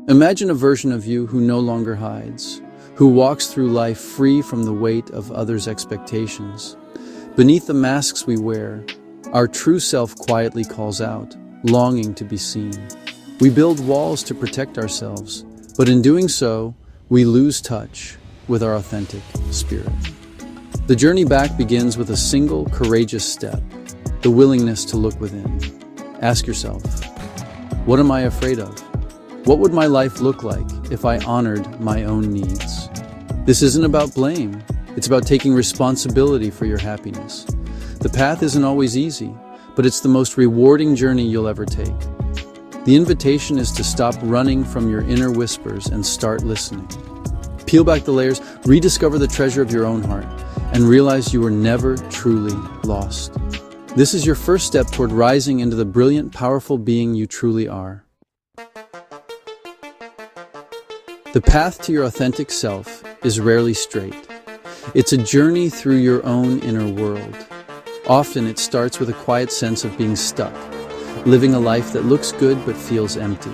Imagine a version of you who no longer hides, who walks through life free from the weight of others' expectations. Beneath the masks we wear, our true self quietly calls out, longing to be seen. We build walls to protect ourselves, but in doing so, we lose touch with our authentic spirit. The journey back begins with a single courageous step, the willingness to look within. Ask yourself, what am I afraid of? What would my life look like if I honored my own needs? This isn't about blame. It's about taking responsibility for your happiness. The path isn't always easy, but it's the most rewarding journey you'll ever take. The invitation is to stop running from your inner whispers and start listening. Peel back the layers, rediscover the treasure of your own heart, and realize you were never truly lost. This is your first step toward rising into the brilliant, powerful being you truly are. The path to your authentic self is rarely straight. It's a journey through your own inner world. Often it starts with a quiet sense of being stuck, living a life that looks good but feels empty.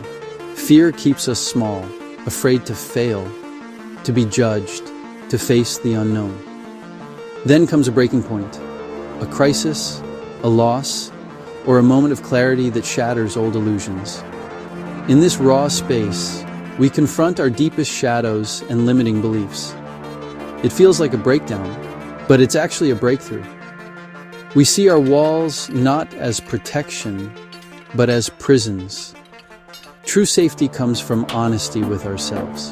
Fear keeps us small, afraid to fail, to be judged, to face the unknown. Then comes a breaking point, a crisis, a loss, or a moment of clarity that shatters old illusions. In this raw space, we confront our deepest shadows and limiting beliefs. It feels like a breakdown, but it's actually a breakthrough. We see our walls not as protection, but as prisons. True safety comes from honesty with ourselves.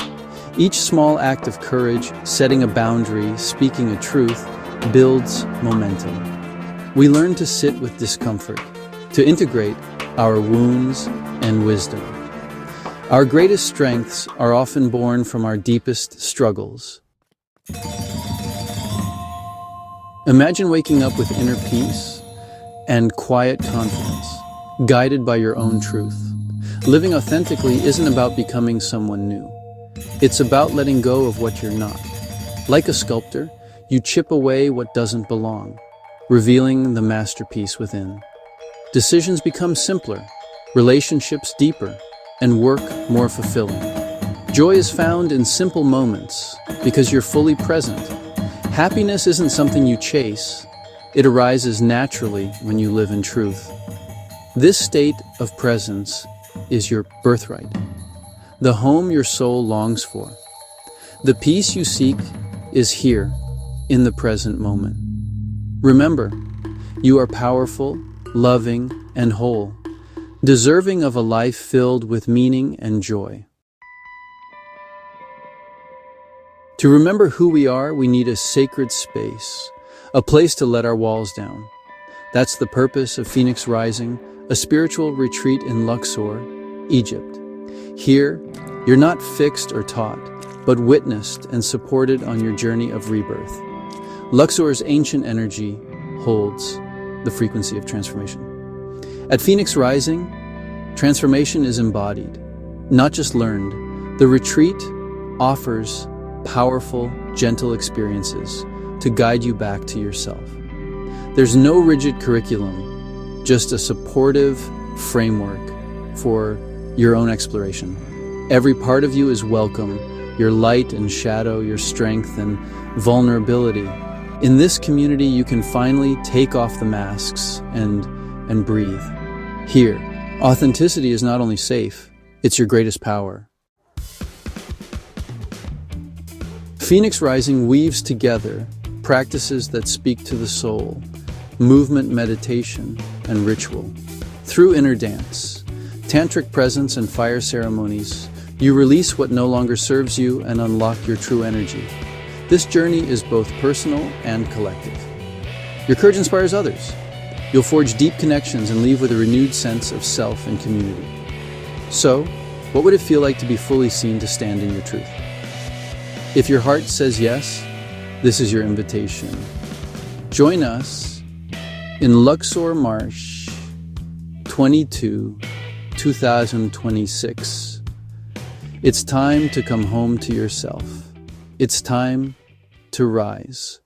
Each small act of courage, setting a boundary, speaking a truth, builds momentum. We learn to sit with discomfort, to integrate our wounds and wisdom. Our greatest strengths are often born from our deepest struggles. Imagine waking up with inner peace and quiet confidence, guided by your own truth. Living authentically isn't about becoming someone new. It's about letting go of what you're not. Like a sculptor, you chip away what doesn't belong, revealing the masterpiece within. Decisions become simpler, relationships deeper, and work more fulfilling. Joy is found in simple moments because you're fully present. Happiness isn't something you chase. It arises naturally when you live in truth. This state of presence is your birthright, the home your soul longs for. The peace you seek is here, in the present moment. Remember, you are powerful, loving, and whole, deserving of a life filled with meaning and joy. To remember who we are, we need a sacred space, a place to let our walls down. That's the purpose of Phoenix Rising, a spiritual retreat in Luxor, Egypt. Here, you're not fixed or taught, but witnessed and supported on your journey of rebirth. Luxor's ancient energy holds the frequency of transformation. At Phoenix Rising, transformation is embodied, not just learned. The retreat offers powerful, gentle experiences to guide you back to yourself. There's no rigid curriculum, just a supportive framework for your own exploration. Every part of you is welcome, your light and shadow, your strength and vulnerability. In this community, you can finally take off the masks and breathe. Here, authenticity is not only safe, it's your greatest power. Phoenix Rising weaves together practices that speak to the soul, movement, meditation, and ritual. Through inner dance, tantric presence, and fire ceremonies, you release what no longer serves you and unlock your true energy. This journey is both personal and collective. Your courage inspires others. You'll forge deep connections and leave with a renewed sense of self and community. So, what would it feel like to be fully seen, to stand in your truth? If your heart says yes, this is your invitation. Join us in Luxor, March 22, 2026. It's time to come home to yourself. It's time to rise.